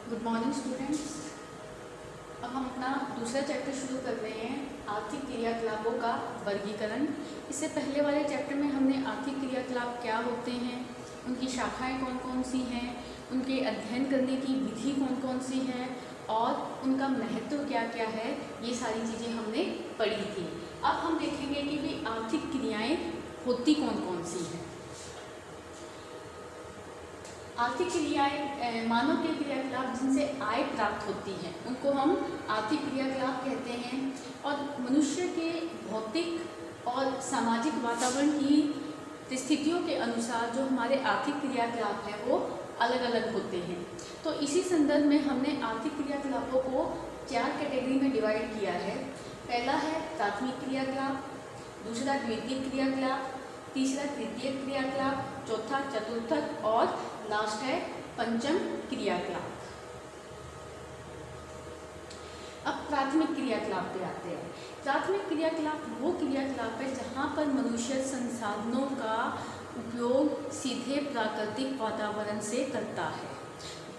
Good morning students. अब हम अपना दूसरा चैप्टर शुरू कर रहे हैं, आर्थिक क्रियाकलापों का वर्गीकरण। इससे पहले वाले चैप्टर में हमने आर्थिक क्रियाकलाप क्या होते हैं, उनकी शाखाएं कौन कौन सी हैं, उनके अध्ययन करने की विधि कौन कौन सी है और उनका महत्व क्या क्या है, ये सारी चीज़ें हमने पढ़ी थी। अब हम देखेंगे कि भी आर्थिक क्रियाएँ होती कौन कौन सी हैं। आर्थिक क्रियाएं मानव के क्रियाकलाप जिनसे आय प्राप्त होती है उनको हम आर्थिक क्रियाकलाप कहते हैं। और मनुष्य के भौतिक और सामाजिक वातावरण की परिस्थितियों के अनुसार जो हमारे आर्थिक क्रियाकलाप हैं वो अलग अलग होते हैं। तो इसी संदर्भ में हमने आर्थिक क्रियाकलापों को 4 कैटेगरी में डिवाइड किया है। पहला है प्राथमिक क्रियाकलाप, दूसरा द्वितीयक क्रियाकलाप, तीसरा तृतीयक क्रियाकलाप, चौथा चतुर्थक और लास्ट है पंचम क्रियाकलाप। अब प्राथमिक क्रियाकलाप पे आते हैं। प्राथमिक क्रियाकलाप वो क्रियाकलाप है जहाँ पर मनुष्य संसाधनों का उपयोग सीधे प्राकृतिक वातावरण से करता है।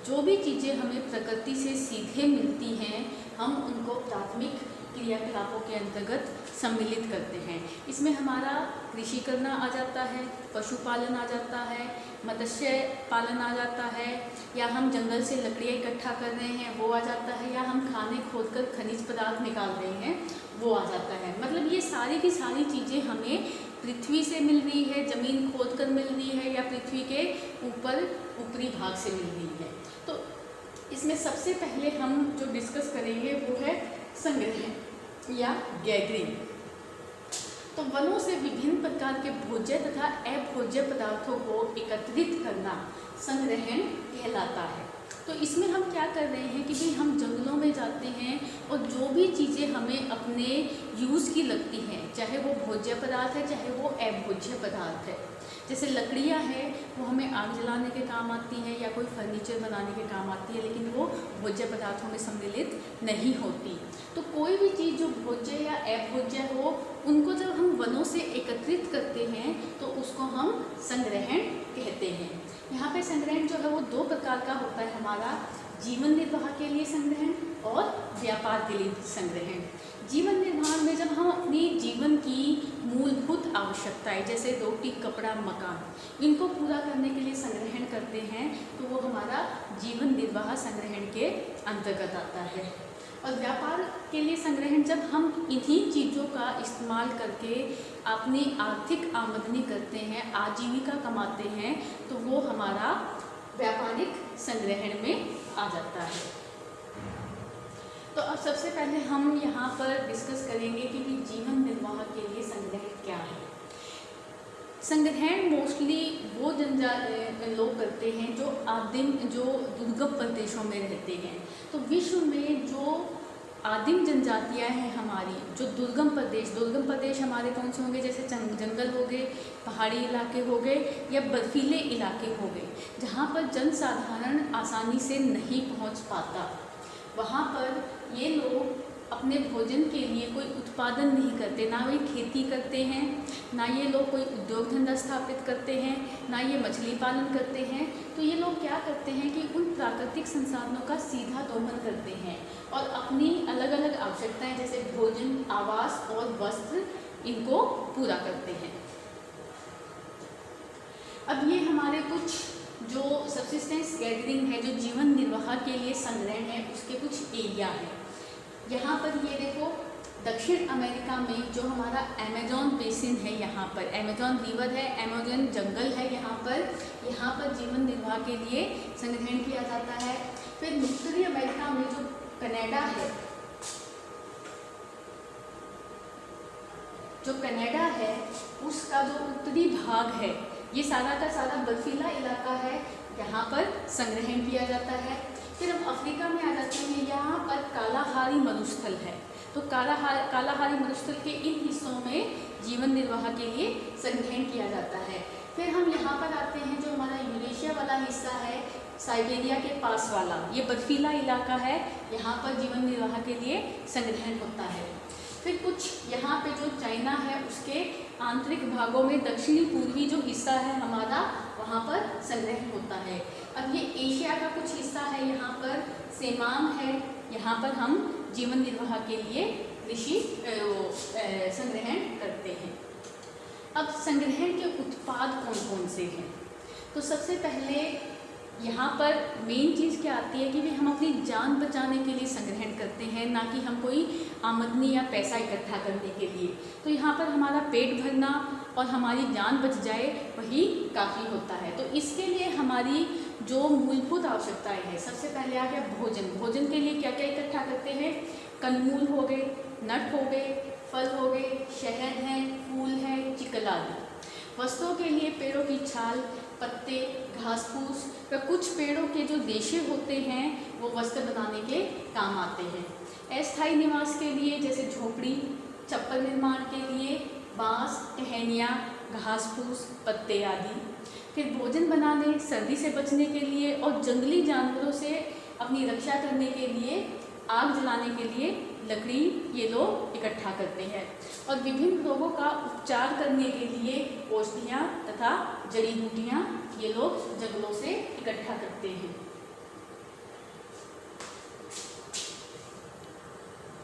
जो भी चीज़ें हमें प्रकृति से सीधे मिलती हैं हम उनको प्राथमिक क्रियाकलापों के अंतर्गत सम्मिलित करते हैं। इसमें हमारा कृषि करना आ जाता है, पशुपालन आ जाता है, मत्स्य पालन आ जाता है, या हम जंगल से लकड़ियाँ इकट्ठा कर रहे हैं वो आ जाता है, या हम खाने खोदकर खनिज पदार्थ निकाल रहे हैं वो आ जाता है। मतलब ये सारी की सारी चीज़ें हमें पृथ्वी से मिल रही है, ज़मीन खोद कर मिल रही है, या पृथ्वी के ऊपरी भाग से मिल रही है। तो इसमें सबसे पहले हम जो डिस्कस करेंगे वो है संग्रहण या गैदरिंग। तो वनों से विभिन्न प्रकार के भोज्य तथा अभोज्य पदार्थों को एकत्रित करना संग्रहण कहलाता है। तो इसमें हम क्या कर रहे हैं कि भाई हम जंगलों में जाते हैं और जो भी चीज़ें हमें अपने यूज़ की लगती हैं, चाहे वो भोज्य पदार्थ है चाहे वो अभोज्य पदार्थ है, जैसे लकड़ियाँ हैं वो हमें आग जलाने के काम आती हैं या कोई फर्नीचर बनाने के काम आती है, लेकिन वो भोज्य पदार्थों में सम्मिलित नहीं होती। तो कोई भी चीज़ जो भोज्य या अभोज्य हो उनको जब हम वनों से एकत्रित करते हैं तो उसको हम संग्रहण कहते हैं। यहाँ पे संग्रहण जो है वो 2 प्रकार का होता है, हमारा जीवन निर्वाह के लिए संग्रहण और व्यापार के लिए संग्रहण। जीवन निर्वाह में जब हम अपनी जीवन की मूलभूत आवश्यकताएं जैसे रोटी, कपड़ा, मकान इनको पूरा करने के लिए संग्रहण करते हैं तो वो हमारा जीवन निर्वाह संग्रहण के अंतर्गत आता है। और व्यापार के लिए संग्रहण जब हम इन्हीं चीज़ों का इस्तेमाल करके अपनी आर्थिक आमदनी करते हैं, आजीविका कमाते हैं, तो वो हमारा व्यापारिक संग्रहण में आ जाता है। तो अब सबसे पहले हम यहाँ पर डिस्कस करेंगे कि जीवन निर्वाह के लिए संग्रहण क्या है। संग्रहण मोस्टली वो लोग करते हैं जो दुर्गम प्रदेशों में रहते हैं। तो विश्व में जो आदिम जनजातियाँ हैं हमारी, जो दुर्गम प्रदेश हमारे कौन से होंगे, जैसे जंगल हो गए, पहाड़ी इलाके हो गए या बर्फीले इलाके हो गए, जहाँ पर जनसाधारण आसानी से नहीं पहुँच पाता, वहाँ पर ये लोग अपने भोजन के लिए कोई उत्पादन नहीं करते, ना वे खेती करते हैं, ना ये लोग कोई उद्योग धंधा स्थापित करते हैं, ना ये मछली पालन करते हैं। तो ये लोग क्या करते हैं कि उन प्राकृतिक संसाधनों का सीधा दोहन करते हैं और अपनी अलग अलग आवश्यकताएं जैसे भोजन, आवास और वस्त्र इनको पूरा करते हैं। अब ये हमारे कुछ जो सब्सिस्टेंस गैदरिंग है, जो जीवन निर्वाह के लिए संग्रहण है, उसके कुछ एरिया हैं। यहाँ पर ये देखो, दक्षिण अमेरिका में जो हमारा अमेजॉन बेसिन है, यहाँ पर अमेजॉन रिवर है, अमेजॉन जंगल है, यहाँ पर जीवन निर्वाह के लिए संग्रहण किया जाता है। फिर उत्तरी अमेरिका में जो कनाडा है, उसका जो उत्तरी भाग है, ये सारा का सारा बर्फीला इलाका है, यहाँ पर संग्रहण किया जाता है। फिर हम अफ्रीका में आ जाते हैं, यहाँ पर कालाहारी मरुस्थल है। तो कालाहारी मरुस्थल के इन हिस्सों में जीवन निर्वाह के लिए संग्रहण किया जाता है। फिर हम यहाँ पर आते हैं, जो हमारा यूरेशिया वाला हिस्सा है, साइबेरिया के पास वाला, ये बर्फीला इलाका है, यहाँ पर जीवन निर्वाह के लिए संग्रहण होता है। फिर कुछ यहाँ पे जो चाइना है उसके आंतरिक भागों में दक्षिणी पूर्वी जो हिस्सा है हमारा, वहाँ पर संग्रहण होता है। अब ये एशिया का कुछ हिस्सा है, यहाँ पर सेमाम है, यहाँ पर हम जीवन निर्वाह के लिए कृषि संग्रहण करते हैं। अब संग्रहण के उत्पाद कौन कौन से हैं? तो सबसे पहले यहाँ पर मेन चीज़ क्या आती है कि भी हम अपनी जान बचाने के लिए संग्रहण करते हैं, ना कि हम कोई आमदनी या पैसा इकट्ठा करने के लिए। तो यहाँ पर हमारा पेट भरना और हमारी जान बच जाए वही काफ़ी होता है। तो इसके लिए हमारी जो मूलभूत आवश्यकताएं हैं, सबसे पहले आ गया भोजन। भोजन के लिए क्या क्या इकट्ठा करते हैं? कंदमूल हो गए, नट हो गए, फल हो गए, शहद है, फूल है, चिकला आदि। वस्तुओं के लिए पेड़ों की छाल, पत्ते, घास फूस व कुछ पेड़ों के जो रेशे होते हैं वो वस्त्र बनाने के काम आते हैं। अस्थायी निवास के लिए जैसे झोपड़ी, चप्पल निर्माण के लिए बांस, टहनियाँ, घास फूस, पत्ते आदि। फिर भोजन बनाने, सर्दी से बचने के लिए और जंगली जानवरों से अपनी रक्षा करने के लिए, आग जलाने के लिए लकड़ी ये लोग इकट्ठा करते हैं। और विभिन्न रोगों का उपचार करने के लिए औषधियाँ तथा जड़ी बूटियाँ ये लोग जंगलों से इकट्ठा करते हैं।